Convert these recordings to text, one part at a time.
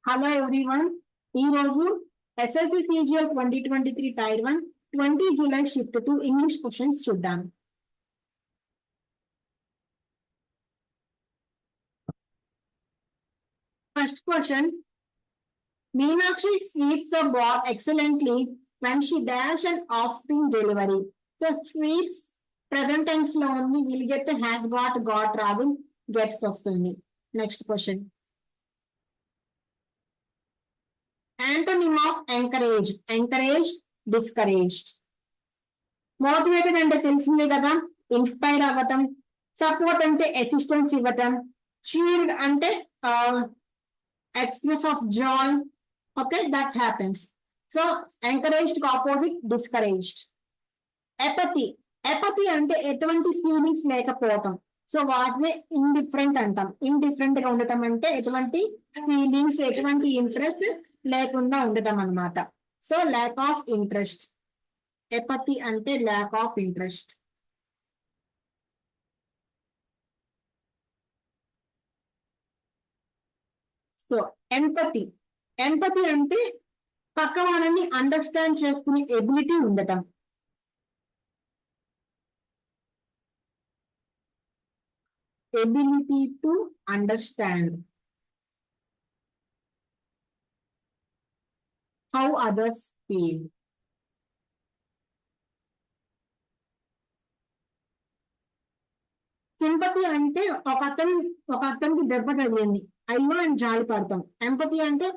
Hello everyone. ఈ రోజు SSC CGL 2023 tier 1 20 July shift 2 English questions చూద్దాం. First question, Meenakshi sweeps the ball excellently when she dash an offspring delivery. So sweeps present tense లో ఉంది, will get has got రాదు, gets వస్తుంది. Next question, antonym of encourage, encouraged, discouraged. Motivated అంటే తెలిసిందే కదా, inspire అవ్వటం. Support అంటే assistance ఇవ్వటం. చీర్డ్ అంటే express of Joy. Okay, that happens. So encouraged opposite discouraged. ఎపతి, ఎపతి అంటే ఎటువంటి ఫీలింగ్స్ లేకపోవటం. సో వాటిని ఇండిఫరెంట్ అంటాం. ఇండిఫరెంట్ గా ఉండటం అంటే ఎటువంటి ఫీలింగ్స్, ఎటువంటి ఇంట్రెస్ట్ లేకుండా ఉండటం అన్నమాట. So lack of interest. Apathy అంటే lack of interest. So empathy, empathy అంటే పక్క వాళ్ళని అండర్స్టాండ్ చేసుకునే ఎబిలిటీ ఉండటం. Ability to understand how others feel. Sympathy అంటే ఒక అతనికి దెబ్బ తగిలింది, అయ్యో అని జాలి పడతాం. ఎంపతి అంటే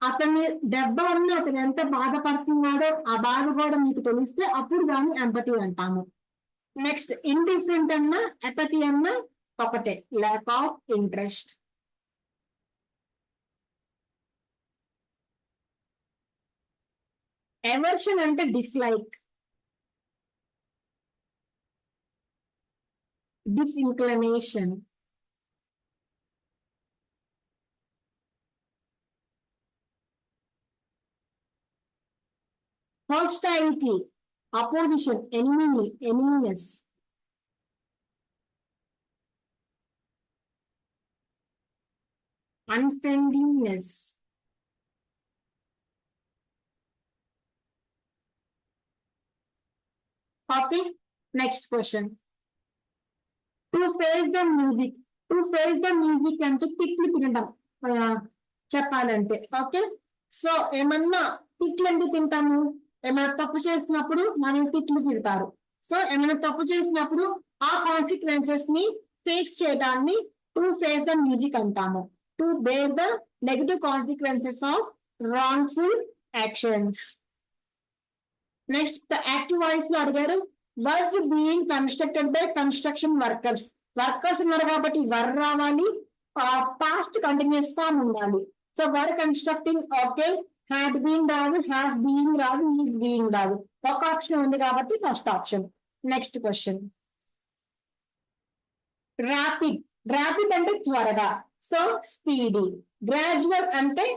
అతని దెబ్బ వల్ల అతను ఎంత బాధపడుతున్నాడో ఆ బాధ కూడా మీకు తెలిస్తే అప్పుడు దాన్ని ఎంపతి అంటాము. నెక్స్ట్, ఇండిఫరెంట్ అన్నా ఎపతి అన్నా ఒకటే, ల్యాక్ ఆఫ్ ఇంట్రెస్ట్. ఎవర్షన్ అంటే dislike, disinclination. Hostility, opposition, eneminess. Unfriendliness. Okay, next question. To face the music, to face the music అంటే తిట్లు తినడం చెప్పాలంటే. ఓకే, సో ఏమన్నా తిట్లు ఎందుకు తింటాము, ఏమైనా తప్పు చేసినప్పుడు మనం తిట్లు తిడతారు. సో ఏమైనా తప్పు చేసినప్పుడు ఆ కాన్సిక్వెన్సెస్ ని ఫేస్ చేయడాన్ని టు ఫేస్ ద మ్యూజిక్ అంటాము. To bear the negative consequences of wrongful actions. Next, active voice లో అడిగారు, was being constructed by construction workers. Workers ఉన్నారు కాబట్టి వర్ రావాలి, పాస్ట్ కంటిన్యూస్ ఫామ్ ఉండాలి. So were constructing, okay. Had been రాదు, has being రాదు, is being రాదు. ఒక ఆప్షన్ ఉంది కాబట్టి first option. Next question, rapid, rapid అంటే త్వరగా, సో స్పీడీ. గ్రాడ్యువల్ అంటే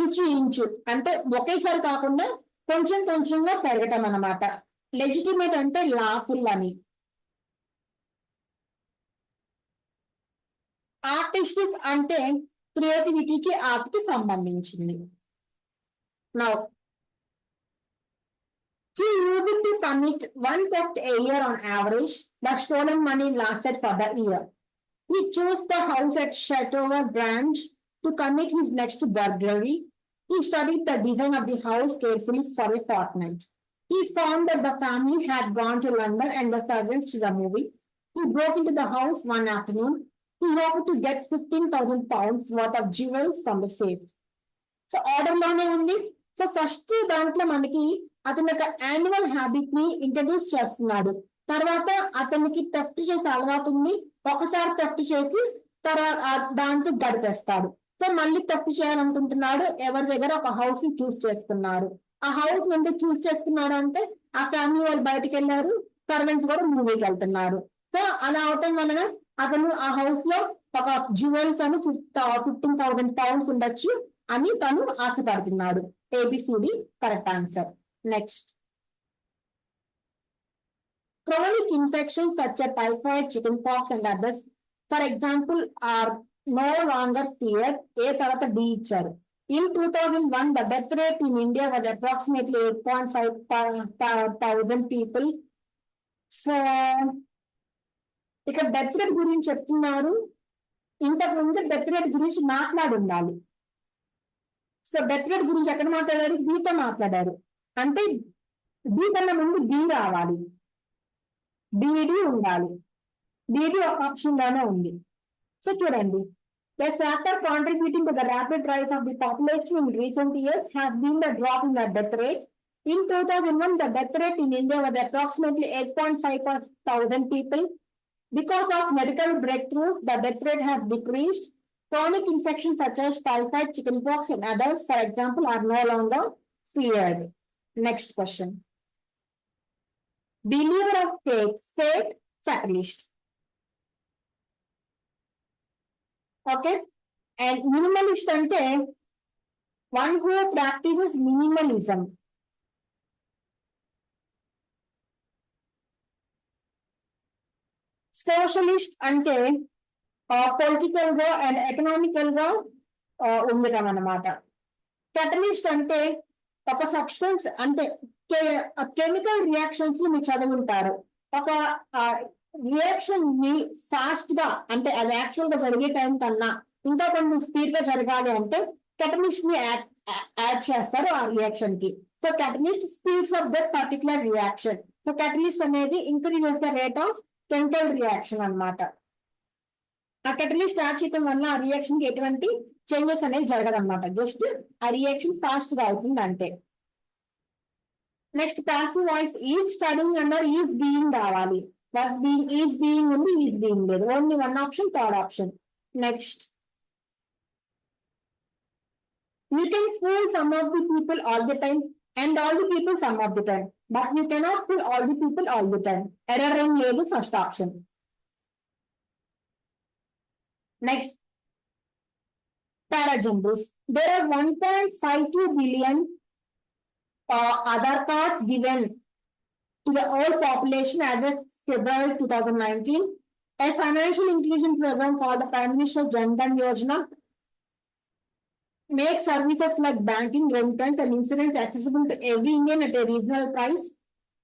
ఇంచు ఇంచు అంటే ఒకేసారి కాకుండా కొంచెం కొంచెంగా పెరగటం అన్నమాట. లెజిటిమేట్ అంటే లాఫుల్ అని. ఆర్టిస్టిక్ అంటే క్రియేటివిటీకి, ఆర్ట్ కి సంబంధించింది. Now he used to commit one theft a year on average, but stolen money lasted for the year. He chose the house at Chateauver Branch to commit his next burglary. He studied the design of the house carefully for a fortnight. He found that the family had gone to London and the servants to the movie. He broke into the house one afternoon. He hoped to get 15,000 pounds worth of jewels from the safe. So order లోనే ఉంది. So first దాంట్లో మనకి అతని యొక్క annual habit ని introduce చేస్తున్నాడు. తర్వాత అతనికి థెఫ్ట్ చేసే అలవాటు ఉంది. ఒకసారి థెఫ్ట్ చేసి తర్వాత దాంతో గడిపేస్తాడు. సో మళ్ళీ థెఫ్ట్ చేయాలనుకుంటున్నాడు. ఎవరి దగ్గర ఒక హౌస్ ని చూస్ చేసుకున్నారు. ఆ హౌస్ ఎందుకు చూస్ చేసుకున్నారు అంటే ఆ ఫ్యామిలీ వాళ్ళు బయటకు వెళ్ళారు, సర్వెంట్స్ కూడా మూవీకి వెళ్తున్నారు. సో అలా అవటం వలన అతను ఆ హౌస్ లో ఒక జ్యువెల్స్ అని 15,000 pounds ఉండొచ్చు అని తను ఆశపడుతున్నాడు. A B C D correct answer. Next, chronic infections such as typhoid, chickenpox and others, for example, are no longer feared. A తర్వాత D ఇచ్చారు. In 2001, the death rate in India was approximately 8.5 thousand people. So ఇక్కడ death rate గురించి చెప్తున్నారు. ఇంతకు ముందు death rate గురించి మాట్లాడి ఉండాలి. సో డెత్ రేట్ గురించి ఎక్కడ మాట్లాడారు? బీతో మాట్లాడారు. అంటే బీ కన్నా ముందు బి రావాలి, బిడి ఉండాలి. బిడి ఒక ఆప్షన్ లోనే ఉంది. సో చూడండి, the factor contributing to the rapid rise of the population in recent years has been the drop in the death rate. In 2001, the death rate in India was approximately 8.5 thousand people. Because of medical breakthroughs, the death rate has decreased. Chronic infections such as typhoid, chickenpox, and others, for example, are no longer feared. Next question. Believer of fate, fatalist. Okay, and minimalist ante one who practices minimalism. Socialist ante political గా and economical గా ఉండటం అన్నమాట. Catalyst అంటే ఒక substance, అంటే chemical reactions ని మీరు చదువుంటారు. ఒక రియాక్షన్ ని ఫాస్ట్ గా, అంటే అది యాక్చువల్ గా జరిగే టైం కన్నా ఇంకా కొంచెం స్పీడ్ గా జరగాలి అంటే కెటలిస్ట్ ని యాడ్ చేస్తారు ఆ రియాక్షన్ కి. So catalyst speeds of that particular reaction. So catalyst అనేది increases the rate of chemical reaction అన్నమాట. ఆ కెటలిస్ట్ స్టార్ట్ చేయడం వల్ల ఆ రియాక్షన్ కి ఎటువంటి చేంజెస్ అనేది జరగదన్నమాట. జస్ట్ ఆ రియాక్షన్ ఫాస్ట్ గా అవుతుంది అంటే. Next passive voice is studying under is being రావాలి. వాస్ బీయింగ్, ఈజ్ బీయింగ్ ఉంది, ఈజ్ బీయింగ్ లేదు. Only one option, third option. Next, you can fool some of the people all the time and all the people some of the time, but you cannot fool all the people all the time. Error ఏం లేదు, first option. Next, paragenders. There are 1.52 billion Aadhaar cards given to the whole population as of February 2019. A financial inclusion program called the Prime Minister Jan Dhan Yojana makes services like banking, remittance, and insurance accessible to every Indian at a reasonable price.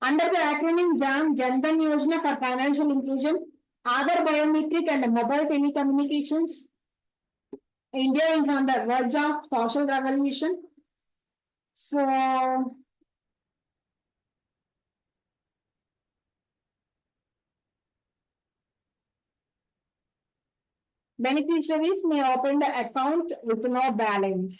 Under the acronym JAM, Jan Dhan Yojana for Financial Inclusion, Aadhaar biometric and mobile telecommunications, India is on the verge of social revolution. So, beneficiaries may open the account with no balance.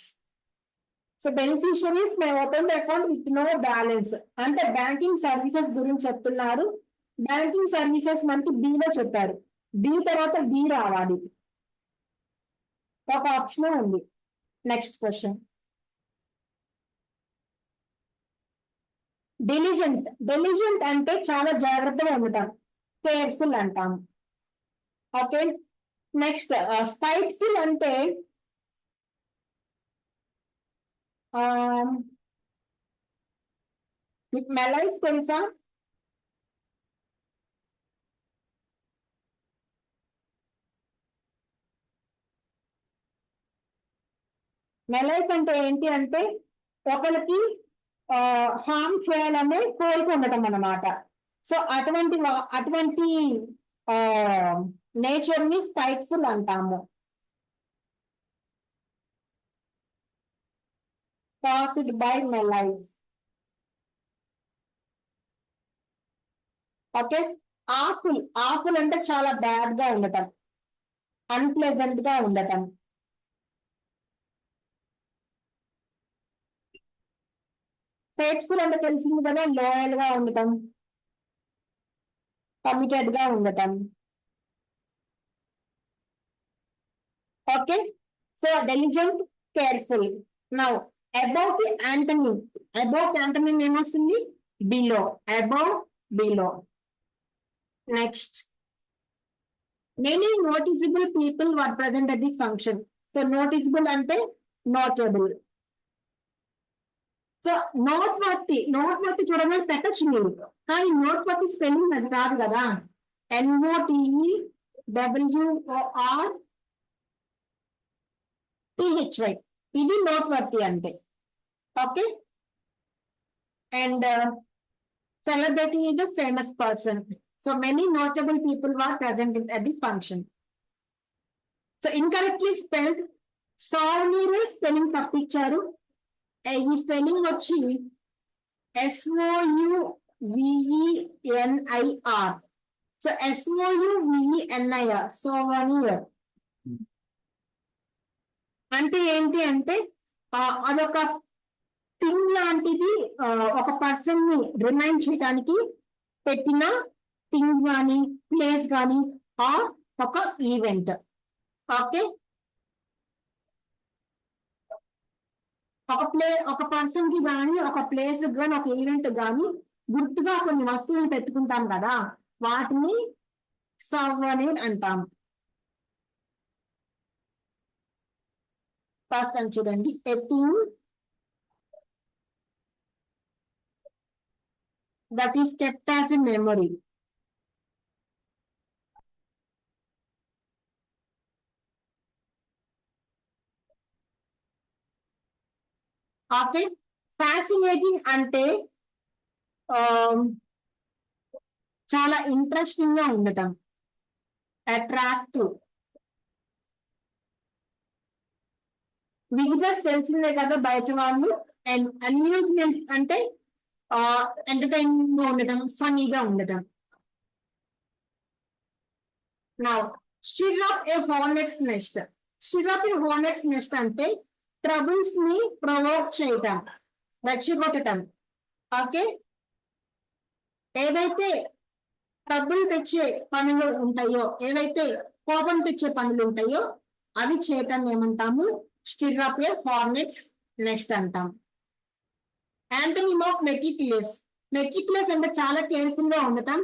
So, beneficiaries may open the account with no balance. అంటే banking services గురించి చెప్తున్నారు. Banking services మనకి B లో చెప్పారు. B తర్వాత B రావాలి. ఒక option ఉంది. Next question. డెలిజెంట్. డెలిజెంట్ అంటే చాలా జాగ్రత్తగా ఉండటం, కేర్ఫుల్ అంటాం. ఓకే, నెక్స్ట్ స్పైట్ఫుల్ అంటే మీకు మెలైస్ తెలుసా? మెలైస్ అంటే ఏంటి అంటే ఒకరికి హార్మ్ చేయాలనే కోరిక ఉండటం అన్నమాట. సో అటువంటి నేచర్ ని స్పైట్ఫుల్ అంటాము. Caused by malaise. Okay, awful. Awful అంటే చాలా బ్యాడ్ గా ఉండటం, అన్ప్లెజెంట్ గా ఉండటం. ఫేట్ఫుల్ అంటే తెలిసింది కదా, లోయల్ గా ఉండటం, కమిటెడ్ గా ఉండటం. Okay, so diligent, careful. Now above the antonym. Above antonym ఏమొస్తుంది? Below. Above, below. Next, many noticeable people were present at the function. So noticeable అంటే notable. So noteworthy. Noteworthy చూడమని పెట్టచ్చు మీరు, కానీ note వర్తి spelling అది కాదు కదా. NOTE WORTH. PHY. ఇది noteworthy అంటే. Okay. And celebrity is a famous person. So many notable people were present at the function. So incorrectly spelled, souvenir spelling తప్పించారు. ఈ స్పెల్లింగ్ వచ్చి SOUVENIR. So SOUVENIR, souvenir. అంటే ఏంటి అంటే అదొక థింగ్ లాంటిది, ఒక పర్సన్ ని రిమైండ్ చేయడానికి పెట్టిన థింగ్ కానీ ప్లేస్ కానీ ఒక ఈవెంట్. ఓకే, ఒక పర్సన్ కి కానీ ఒక ప్లేస్ కానీ ఒక ఈవెంట్ కానీ గుర్తుగా కొన్ని వస్తువులు పెట్టుకుంటాం కదా, వాటిని సౌవెనీర్ అంటాం. ఫస్ట్ అని చూడండి, a thing that is kept as a memory. Okay, fascinating అంటే చాలా ఇంట్రెస్టింగ్ గా ఉండటం, అట్రాక్టివ్. విజిటర్స్ తెలిసిందే కదా బయట వాళ్ళు. అండ్ అమ్యూజ్మెంట్ అంటే ఎంటర్టైనింగ్ గా ఉండటం, ఫనీగా ఉండటం. నౌ స్టిర్ అప్ ఏ హార్నెట్స్ నెస్ట్. స్టిర్ అప్ ఏ హార్నెట్స్ నెస్ట్ అంటే ట్రబుల్స్ ని ప్రొవోక్ చేయటం, రెచ్చగొట్టటం. ఓకే, ఏదైతే ట్రబుల్ తెచ్చే పనులు ఉంటాయో, ఏవైతే కోపం తెచ్చే పనులు ఉంటాయో అవి చేయటం ఏమంటాము, స్టిర్ అప్ ఏ హార్నెట్స్ నెస్ట్ అంటాం. Antonym of meticulous. మెటిక్యులస్ అంటే చాలా కేర్ఫుల్ గా ఉండటం,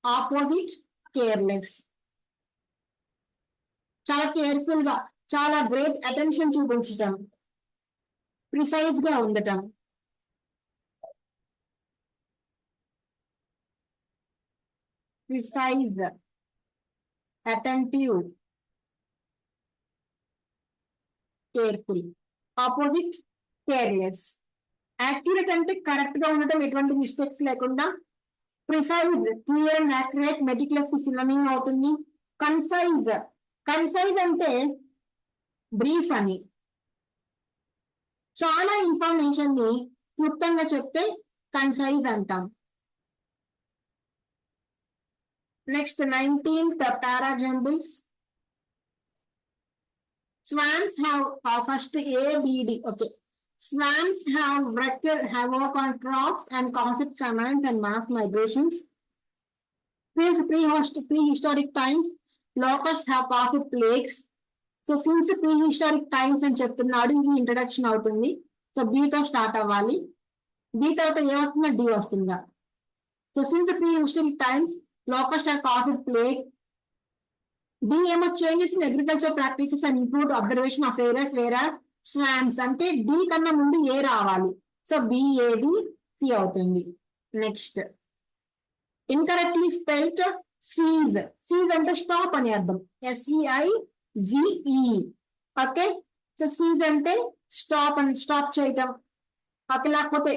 ఆపోజిట్ కేర్లెస్. చాలా కేర్ఫుల్ గా, చాలా గ్రేట్ అటెన్షన్ చూపించటం, ప్రిసైజ్ గా ఉండటం. Precise, attentive, careful. Opposite careless. Accurate అంటే కరెక్ట్ గా ఉండటం, ఎటువంటి మిస్టేక్స్ లేకుండా. Precise, clear and accurate, meticulous కి సినోనిమ్ అవుతుంది. కన్సైజ్, కన్సైజ్ అంటే బ్రీఫ్ అని, చాలా ఇన్ఫర్మేషన్ ని క్లుప్తంగా చెప్తే కన్సైజ్ అంటాం. Next 19th parajumbles. Swans have first ABD. Okay, swans have worked on crops and concept famines and mass migrations. Since prehistoric times, locusts have caused plagues. So since prehistoric times అని చెప్తున్నాడు, ఇది introduction అవుతుంది. So బీతో start అవ్వాలి. B తర్వాత A వస్తుందా, D వస్తుందా. So since prehistoric times, locusts have caused plague. D ఏమో changes in agriculture practices and improved observation of areas where are swarms. అంటే డి కన్నా ముందు ఏ రావాలి. సో బిఏడి సి అవుతుంది. Next incorrectly spelled seize. Seize అంటే stop అని అర్థం, SEIGE. Okay, so seize అంటే స్టాప్ అని, స్టాప్ చేయటం. ఓకే, లేకపోతే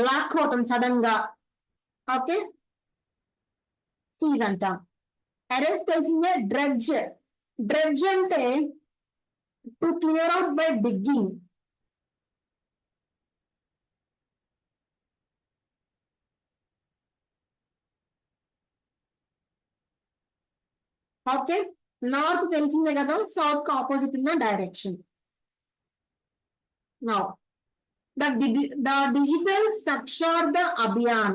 లాక్కోవటం సడన్ గా. ఓకే, సీజ్ అంటాం. అరెస్ట్ తెలిసిందే, డ్రెడ్జ్. డ్రెడ్జ్ అంటే to clear out by digging. Okay, north తెలిసిందే కదా, సౌత్ కి ఆపోజిట్ ఉన్న direction. Now the digital Saksharta Abhiyan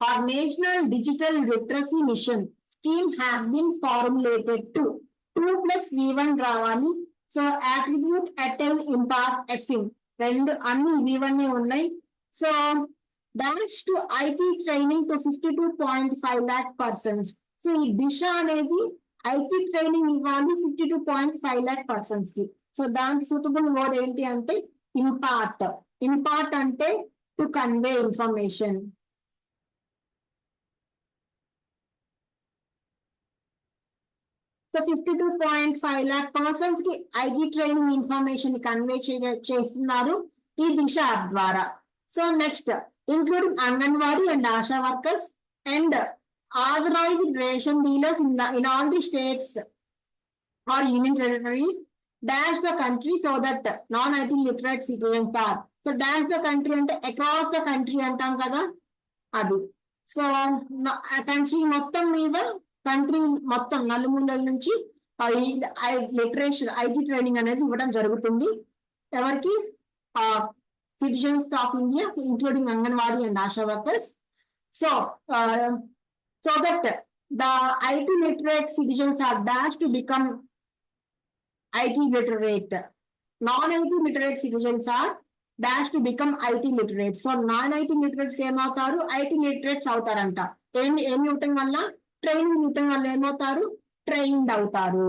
or National Digital Literacy Mission scheme have been formulated to 2 plus V1 రావాలి. So attribute, attain, impact, effing రెండు అన్ని V1 ఉన్నాయి. So dash to IT training to 52.5 lakh persons. So ఈ దిశ అనేది IT training ఇవ్వాలి 52.5 lakh persons కి. So దానికి suitable word ఏంటి అంటే ఇంపార్ట్. ఇంపార్ట్ అంటే to convey information. So 52.5 lakh persons కి ఐటీ ట్రైనింగ్ ఇన్ఫర్మేషన్ కన్వే చేస్తున్నారు ఈ దిశ యాప్ ద్వారా. So next including Anganwadi and Asha workers and authorized ration dealers in all the states or union territories dash the country so that non-IT literate citizens are. So dash the country అంటే across the country అంటాం కదా అది. So country మొత్తం మీద country మొత్తం నలుమూలల నుంచి literature IT training అనేది ఇవ్వడం జరుగుతుంది. ఎవరికి? citizens of India, including Anganwadi and Asha workers. So that the IT literate citizens are dashed to become IT literate. Non-IT literate citizens are dashed to become IT literate. So non-IT literates ఏమవుతారు? IT literates అవుతారంట. ఏమి ఇవ్వటం వల్ల? Training ఇవ్వటం వల్ల ఏమవుతారు? Trained అవుతారు.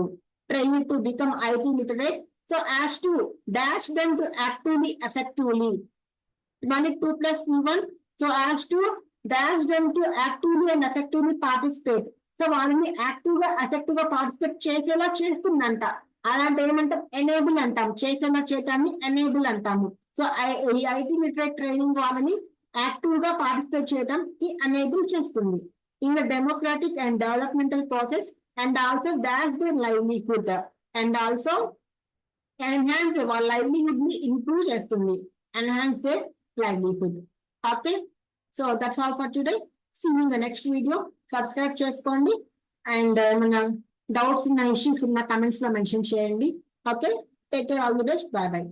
Trained to become IT literate. So as to dash them to actively, effectively. 2 plus 1. So as to dash them to actively and effectively participate. So వాళ్ళని active గా ఎఫెక్టివ్ గా పార్టిసిపేట్ చేసేలా చేస్తుందంట. అలాంటి ఏమంటాం? ఎనేబుల్ అంటాం. చేసేలా చేయటాన్ని ఎనేబుల్ అంటాము. సో ఈ ఐటీ లిటరేట్ ట్రైనింగ్ వాళ్ళని యాక్టివ్ గా పార్టిసిపేట్ చేయడానికి ఎనేబుల్ చేస్తుంది. In the democratic and developmental process and also dash there livelihood and also enhance వాళ్ళ livelihood ని improve చేస్తుంది. Enhance their livelihood. Okay, so that's all for today. See you in the next video. Subscribe చేసుకోండి and మన doubts ఉన్న issues ఉన్న comments లో mention చేయండి. Okay, take care, all the best, bye bye.